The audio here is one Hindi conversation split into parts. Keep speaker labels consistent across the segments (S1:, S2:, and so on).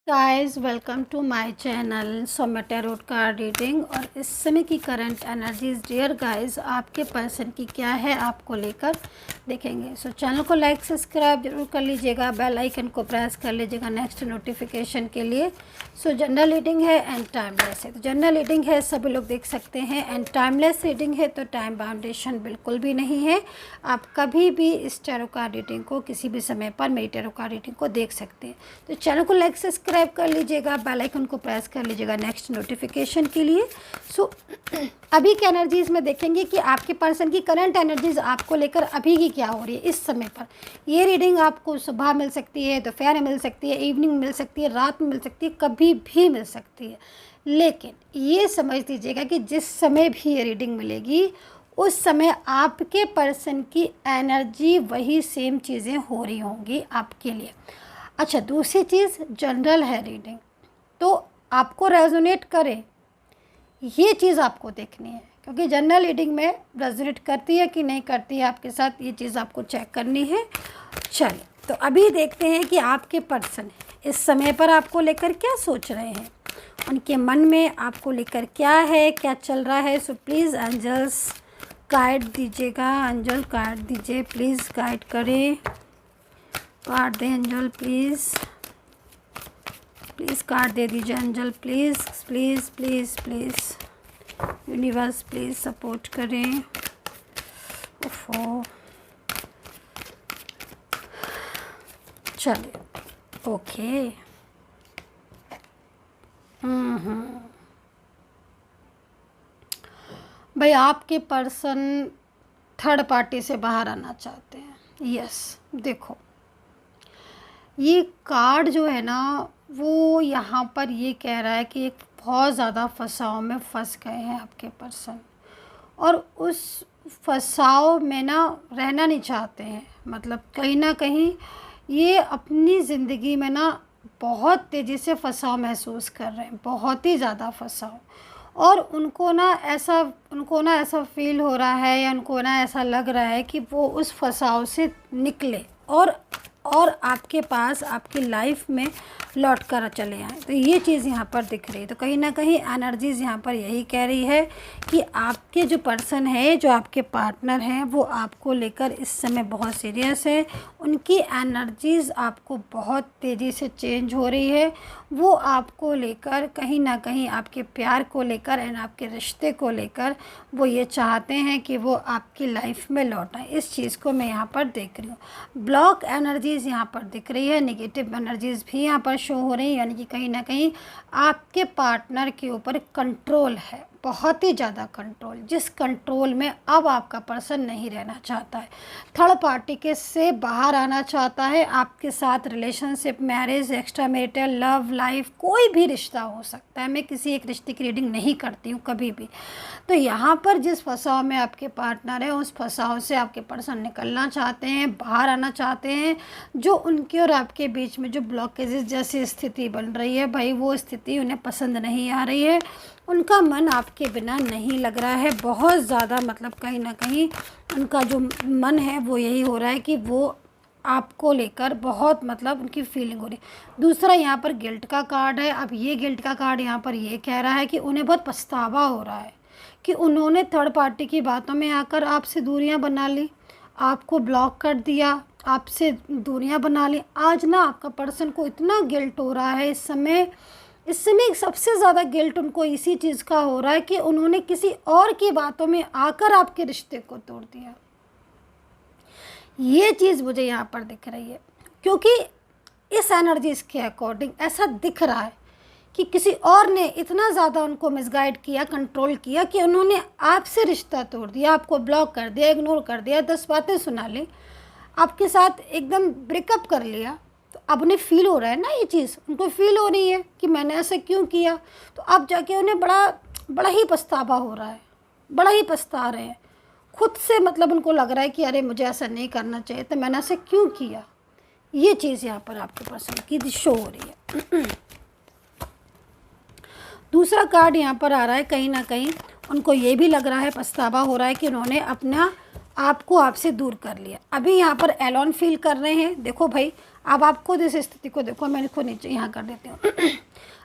S1: Guys welcome to my channel Saumya tarot card reading. और इस समय की करंट एनर्जीज डियर गाइस आपके पर्सन की क्या है आपको लेकर देखेंगे। सो चैनल को लाइक सब्सक्राइब जरूर कर लीजिएगा, बेल आइकन को प्रेस कर लीजिएगा नेक्स्ट नोटिफिकेशन के लिए। सो जनरल रीडिंग है एंड टाइमलेस है, तो जनरल रीडिंग है सभी लोग देख सकते हैं, एंड टाइमलेस रीडिंग है तो टाइम बाउंडेशन बिल्कुल भी नहीं है। आप कभी भी इस टैरो कार्ड रीडिंग को किसी भी समय पर मेरी टैरो कार्ड रीडिंग को देख सकते हैं। तो चैनल को लाइक सब्सक्राइब कर लीजिएगा, बेल आइकन को प्रेस कर लीजिएगा नेक्स्ट नोटिफिकेशन के लिए। सो अभी की एनर्जीज में देखेंगे कि आपके पर्सन की करंट एनर्जीज आपको लेकर अभी की क्या हो रही है इस समय पर। ये रीडिंग आपको सुबह मिल सकती है, दोपहर में मिल सकती है, इवनिंग मिल सकती है, रात में मिल सकती है, कभी भी मिल सकती है। लेकिन ये समझ लीजिएगा कि जिस समय भी ये रीडिंग मिलेगी उस समय आपके पर्सन की एनर्जी वही सेम चीज़ें हो रही होंगी आपके लिए। अच्छा, दूसरी चीज़ जनरल है रीडिंग, तो आपको रेजोनेट करे ये चीज़ आपको देखनी है, क्योंकि जनरल रीडिंग में रेजोनेट करती है कि नहीं करती है आपके साथ, ये चीज़ आपको चेक करनी है। चलिए तो अभी देखते हैं कि आपके पर्सन इस समय पर आपको लेकर क्या सोच रहे हैं, उनके मन में आपको लेकर क्या है, क्या चल रहा है। सो प्लीज़ एंजल्स गाइड दीजिएगा, एंजल गाइड दीजिए प्लीज़, गाइड करें, कार्ड दें एंजल प्लीज़, प्लीज़ कार्ड दे दीजिए angel please please please please, universe please support करें। ओफो, चलिए ओके। भाई आपके पर्सन थर्ड पार्टी से बाहर आना चाहते हैं। यस, देखो ये कार्ड जो है ना वो यहाँ पर ये कह रहा है कि एक बहुत ज़्यादा फंसाव में फंस गए हैं आपके पर्सन, और उस फंसाव में ना रहना नहीं चाहते हैं। मतलब कहीं ना कहीं ये अपनी ज़िंदगी में ना बहुत तेज़ी से फंसाव महसूस कर रहे हैं, बहुत ही ज़्यादा फंसाव। और उनको ना ऐसा फील हो रहा है, या उनको ना ऐसा लग रहा है कि वो उस फंसाव से निकले और आपके पास आपकी लाइफ में लौट कर चले आए। तो ये चीज़ यहाँ पर दिख रही है। तो कहीं ना कहीं एनर्जीज़ यहाँ पर यही कह रही है कि आपके जो पर्सन है, जो आपके पार्टनर हैं, वो आपको लेकर इस समय बहुत सीरियस है। उनकी एनर्जीज़ आपको बहुत तेज़ी से चेंज हो रही है। वो आपको लेकर कहीं ना कहीं आपके प्यार को लेकर एंड आपके रिश्ते को लेकर वो ये चाहते हैं कि वो आपकी लाइफ में लौट आए। इस चीज़ को मैं यहाँ पर देख रही हूँ। ब्लॉक एनर्जीज़ यहाँ पर दिख रही है, नेगेटिव एनर्जीज़ भी यहाँ पर शो हो रही है, यानी कि कहीं ना कहीं आपके पार्टनर के ऊपर कंट्रोल है, बहुत ही ज़्यादा कंट्रोल, जिस कंट्रोल में अब आपका पर्सन नहीं रहना चाहता है। थर्ड पार्टी के से बाहर आना चाहता है। आपके साथ relationship, marriage, extra marital, love life, कोई भी रिश्ता हो सकता है। मैं किसी एक रिश्ते की रीडिंग नहीं करती हूँ कभी भी। तो यहाँ पर जिस फंसाव में आपके पार्टनर है, उस फंसाव से आपके पर्सन निकलना चाहते हैं, बाहर आना चाहते हैं। जो उनके और आपके बीच में जो ब्लॉकेजेस जैसी स्थिति बन रही है, भाई वो स्थिति उन्हें पसंद नहीं आ रही है। उनका मन आपके बिना नहीं लग रहा है बहुत ज़्यादा। मतलब कहीं ना कहीं उनका जो मन है वो यही हो रहा है कि वो आपको लेकर बहुत, मतलब उनकी फीलिंग हो रही है। दूसरा यहाँ पर गिल्ट का कार्ड है। अब ये गिल्ट का कार्ड यहाँ पर ये कह रहा है कि उन्हें बहुत पछतावा हो रहा है कि उन्होंने थर्ड पार्टी की बातों में आकर आपसे दूरियां बना ली, आपको ब्लॉक कर दिया, आपसे दूरियां बना ली। आज ना आपका पर्सन को इतना गिल्ट हो रहा है इस समय सबसे ज़्यादा गिल्ट उनको इसी चीज़ का हो रहा है कि उन्होंने किसी और की बातों में आकर आपके रिश्ते को तोड़ दिया। ये चीज़ मुझे यहाँ पर दिख रही है, क्योंकि इस एनर्जीज़ के अकॉर्डिंग ऐसा दिख रहा है कि किसी और ने इतना ज़्यादा उनको मिसगाइड किया, कंट्रोल किया कि उन्होंने आपसे रिश्ता तोड़ दिया, आपको ब्लॉक कर दिया, इग्नोर कर दिया, 10 बातें सुना ली, आपके साथ एकदम ब्रेकअप कर लिया। तो अब उन्हें फील हो रहा है ना, ये चीज़ उनको फील हो रही है कि मैंने ऐसा क्यों किया। तो अब जाके उन्हें बड़ा ही पछतावा हो रहा है, बड़ा ही पछता रहे हैं खुद से। मतलब उनको लग रहा है कि अरे मुझे ऐसा नहीं करना चाहिए था, मैंने ऐसा क्यों किया। ये चीज़ यहाँ पर आपके पर्सन की शो हो रही है। दूसरा कार्ड यहाँ पर आ रहा है, कहीं ना कहीं उनको ये भी लग रहा है, पछतावा हो रहा है कि उन्होंने आपको आपसे दूर कर लिया। अभी यहाँ पर एलोन फील कर रहे हैं। देखो भाई, अब आपको इस स्थिति को देखो, मैं इसको नीचे यहाँ कर देती हूँ।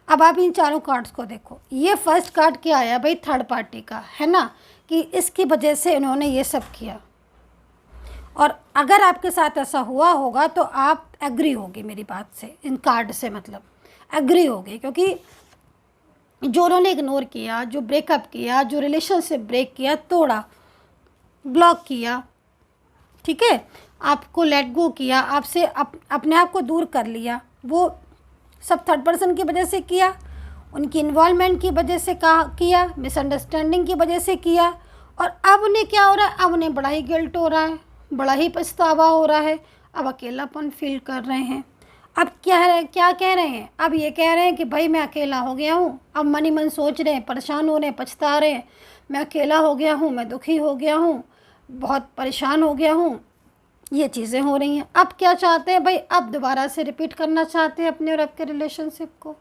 S1: अब आप इन चारों कार्ड्स को देखो। ये फर्स्ट कार्ड क्या आया भाई? थर्ड पार्टी का, है ना, कि इसकी वजह से इन्होंने ये सब किया। और अगर आपके साथ ऐसा हुआ होगा तो आप एग्री होगी मेरी बात से, इन कार्ड से मतलब एग्री होगी, क्योंकि जो उन्होंने इग्नोर किया, जो ब्रेकअप किया, जो रिलेशनशिप ब्रेक किया, तोड़ा, ब्लॉक किया, ठीक है, आपको लेट गो किया, आपसे अपने आप को दूर कर लिया, वो सब थर्ड पर्सन की वजह से किया, उनकी इन्वॉल्वमेंट की वजह से किया, मिसअंडरस्टैंडिंग की वजह से किया। और अब उन्हें क्या हो रहा है? अब उन्हें बड़ा ही गिल्ट हो रहा है, बड़ा ही पछतावा हो रहा है, अब अकेलापन फील कर रहे हैं। अब क्या कह रहे हैं? अब ये कह रहे हैं कि भाई मैं अकेला हो गया हूँ। अब मन ही मन सोच रहे हैं, परेशान हो रहे हैं, पछता रहे हैं, मैं अकेला हो गया हूँ, मैं दुखी हो गया हूँ, बहुत परेशान हो गया हूँ, ये चीज़ें हो रही हैं। अब क्या चाहते हैं भाई? अब दोबारा से रिपीट करना चाहते हैं अपने और आपके रिलेशनशिप को।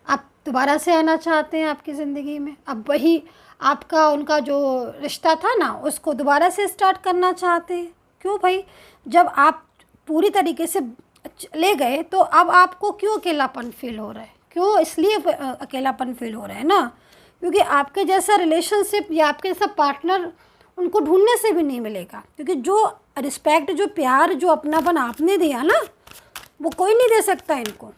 S1: आप दोबारा से आना चाहते हैं आपकी ज़िंदगी में। अब वही आपका उनका जो रिश्ता था ना, उसको दोबारा से स्टार्ट करना चाहते हैं। क्यों भाई? जब आप पूरी तरीके से ले गए तो अब आपको क्यों अकेलापन फील हो रहा है? क्यों? इसलिए अकेलापन फील हो रहा है ना, क्योंकि आपके जैसा रिलेशनशिप या आपके जैसा पार्टनर उनको ढूंढने से भी नहीं मिलेगा। क्योंकि जो रिस्पेक्ट, जो प्यार, जो अपनापन आपने दिया ना, वो कोई नहीं दे सकता इनको,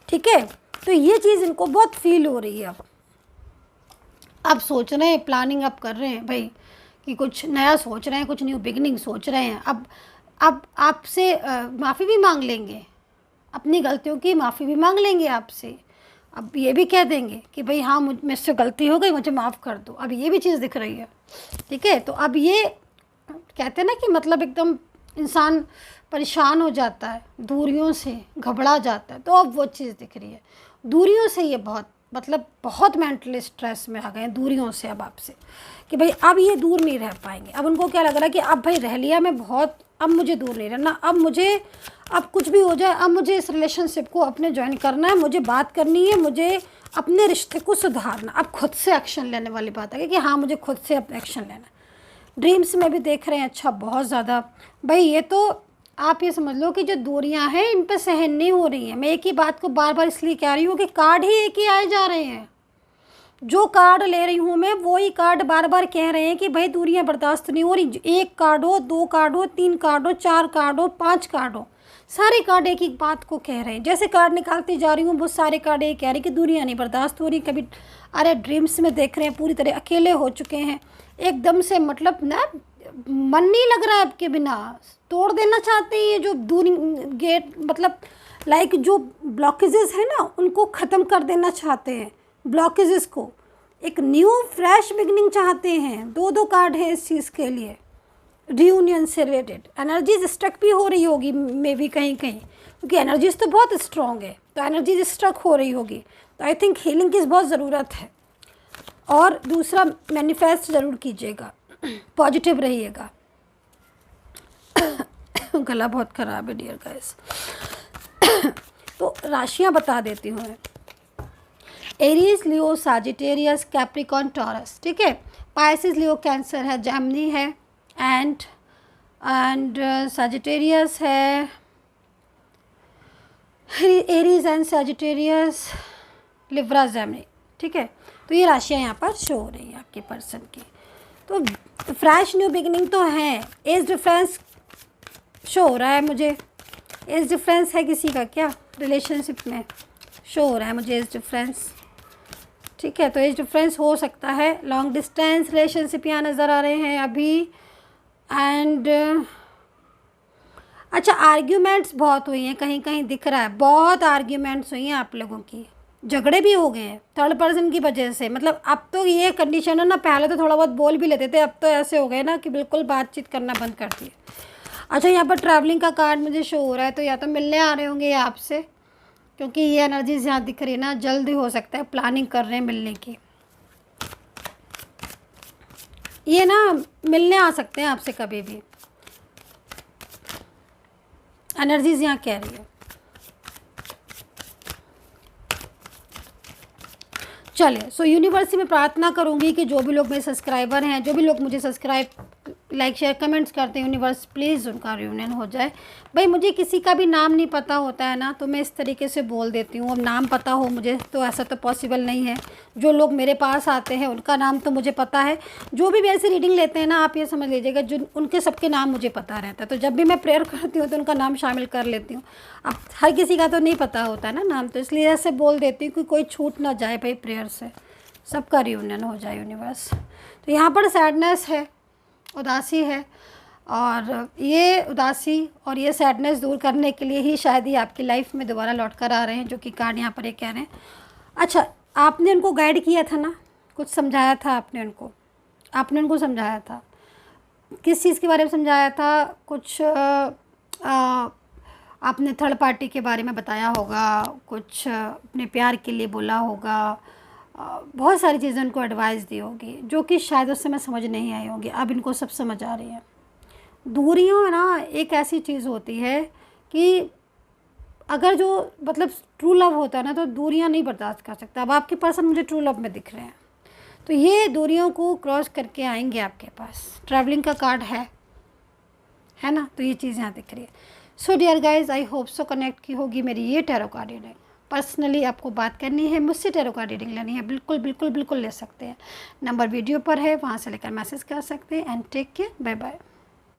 S1: ठीक है। तो ये चीज़ इनको बहुत फील हो रही है। अब सोच रहे हैं, प्लानिंग अब कर रहे हैं भाई कि कुछ नया सोच रहे हैं, कुछ न्यू बिगनिंग सोच रहे हैं। अब आपसे माफ़ी भी मांग लेंगे, अपनी गलतियों की माफ़ी भी मांग लेंगे आपसे। अब ये भी कह देंगे कि भाई हाँ, मुझसे गलती हो गई, मुझे माफ़ कर दो। अब ये भी चीज़ दिख रही है, ठीक है। तो अब ये कहते हैं ना कि मतलब एकदम इंसान परेशान हो जाता है, दूरियों से घबरा जाता है, तो अब वो चीज़ दिख रही है। दूरियों से ये बहुत मेंटली स्ट्रेस में आ गए हैं दूरियों से अब आपसे, कि भाई अब ये दूर नहीं रह पाएंगे। अब उनको क्या लग रहा है कि अब भाई रह लिया मैं बहुत, अब मुझे दूर नहीं रहना, अब कुछ भी हो जाए, अब मुझे इस रिलेशनशिप को अपने ज्वाइन करना है, मुझे बात करनी है, मुझे अपने रिश्ते को सुधारना। अब खुद से एक्शन लेने वाली बात है कि हाँ, मुझे खुद से अब एक्शन लेना है। ड्रीम्स में भी देख रहे हैं, अच्छा बहुत ज़्यादा भाई, ये तो आप ये समझ लो कि जो दूरियां हैं इन पे सहन नहीं हो रही हैं। मैं एक ही बात को बार बार इसलिए कह रही हूँ कि कार्ड ही एक ही आए जा रहे हैं। जो कार्ड ले रही हूँ मैं, वो ही कार्ड बार बार कह रहे हैं कि भाई दूरियां बर्दाश्त नहीं हो रही। एक कार्ड हो, दो कार्ड हो, तीन कार्ड हो, चार कार्ड हो, पांच कार्ड हो, सारे कार्ड एक ही बात को कह रहे हैं। जैसे कार्ड निकालती जा रही हूँ, वो सारे कार्ड ये कह रहे हैं कि दूरियां नहीं बर्दाश्त हो रही। कभी अरे ड्रीम्स में देख रहे हैं पूरी तरह अकेले हो चुके हैं, एकदम से मतलब ना मन नहीं लग रहा है आपके बिना, तोड़ देना चाहते हैं ये जो दूरी गेट, मतलब लाइक जो ब्लॉकेजेस है ना, उनको ख़त्म कर देना चाहते हैं। ब्लॉकेजेस को एक न्यू फ्रेश बिगनिंग चाहते हैं। दो कार्ड हैं इस चीज़ के लिए, रियूनियन से रिलेटेड। एनर्जीज स्ट्रक भी हो रही होगी मे भी कहीं कहीं, क्योंकि एनर्जीज तो बहुत स्ट्रॉन्ग है, तो एनर्जीज स्ट्रक हो रही होगी। तो आई थिंक हीलिंग की बहुत ज़रूरत है। और दूसरा, मैनिफेस्ट ज़रूर कीजिएगा, पॉजिटिव रहिएगा। गला बहुत ख़राब है डियर गाइस। तो राशियाँ बता देती हूँ मैं। एरीज, लियो, साजिटेरियस, कैप्रिकॉन, टॉरस, ठीक है। पाइसिस, लियो, कैंसर है, जेमिनी है, एंड साजिटेरियस है, Aries and Sagittarius, Libra, Gemini, ठीक है। तो ये राशियाँ यहाँ पर शो हो रही हैं आपके पर्सन की। तो फ्रेश न्यू बिगिनिंग तो है। एज डिफरेंस शो हो रहा है मुझे। एज डिफरेंस है किसी का क्या रिलेशनशिप में? शो हो रहा है मुझे एज डिफरेंस, ठीक है। तो एज डिफरेंस हो सकता है। लॉन्ग डिस्टेंस रिलेशनशिप यहाँ नज़र आ रहे हैं अभी। एंड अच्छा, आर्ग्यूमेंट्स बहुत हुई हैं, कहीं कहीं दिख रहा है बहुत आर्ग्यूमेंट्स हुई हैं आप लोगों की, झगड़े भी हो गए हैं थर्ड पर्सन की वजह से। मतलब अब तो ये कंडीशन है ना, पहले तो थोड़ा बहुत बोल भी लेते थे, अब तो ऐसे हो गए ना कि बिल्कुल बातचीत करना बंद कर दिए। अच्छा, यहाँ पर ट्रैवलिंग का कार्ड मुझे शो हो रहा है, तो या तो मिलने आ रहे होंगे आपसे, क्योंकि ये एनर्जीज यहाँ दिख रही है ना, जल्द हो सकता है प्लानिंग कर रहे हैं मिलने की। ये ना मिलने आ सकते हैं आपसे कभी भी, एनर्जीज यहाँ कह रही है। चलिए, सो यूनिवर्स से मैं प्रार्थना करूंगी कि जो भी लोग मेरे सब्सक्राइबर हैं, जो भी लोग मुझे सब्सक्राइब लाइक शेयर कमेंट्स करते हैं। यूनिवर्स प्लीज़ उनका रियूनियन हो जाए। भाई मुझे किसी का भी नाम नहीं पता होता है ना, तो मैं इस तरीके से बोल देती हूँ। अब नाम पता हो मुझे तो ऐसा तो पॉसिबल नहीं है। जो लोग मेरे पास आते हैं उनका नाम तो मुझे पता है। जो भी ऐसी रीडिंग लेते हैं ना, आप ये समझ लीजिएगा, जो उनके सबके नाम मुझे पता रहता है। तो जब भी मैं प्रेयर करती हूँ तो उनका नाम शामिल कर लेती हूँ। अब हर किसी का तो नहीं पता होता है ना नाम, तो इसलिए ऐसे बोल देती हूँ कि कोई छूट ना जाए भाई प्रेयर से, सबका रियूनियन हो जाए यूनिवर्स। तो यहाँ पर सैडनेस है, उदासी है, और ये उदासी और ये सैडनेस दूर करने के लिए ही शायद ही आपकी लाइफ में दोबारा लौट कर आ रहे हैं, जो कि कार्ड यहाँ पर ये कह रहे हैं। अच्छा, आपने उनको गाइड किया था ना, कुछ समझाया था आपने उनको, आपने उनको समझाया था। किस चीज़ के बारे में समझाया था? कुछ आपने थर्ड पार्टी के बारे में बताया होगा, कुछ अपने प्यार के लिए बोला होगा, बहुत सारी चीज़ें उनको एडवाइस दी होगी, जो कि शायद उस समय समझ नहीं आई होगी। अब इनको सब समझ आ रही है। दूरियों ना एक ऐसी चीज़ होती है कि अगर जो मतलब ट्रू लव होता है ना, तो दूरियां नहीं बर्दाश्त कर सकता। अब आपके पर्सन मुझे ट्रू लव में दिख रहे हैं, तो ये दूरियों को क्रॉस करके आएंगे आपके पास। ट्रैवलिंग का कार्ड है ना, तो ये चीज़ यहाँ दिख रही है। So dear guys, I hope so connect की होगी मेरी ये टैरो कार्ड रीडिंग। पर्सनली आपको बात करनी है, मुझसे टैरो कार्ड रीडिंग लेनी है, बिल्कुल बिल्कुल बिल्कुल ले सकते हैं। नंबर वीडियो पर है, वहाँ से लेकर मैसेज कर सकते हैं। And take care, bye bye.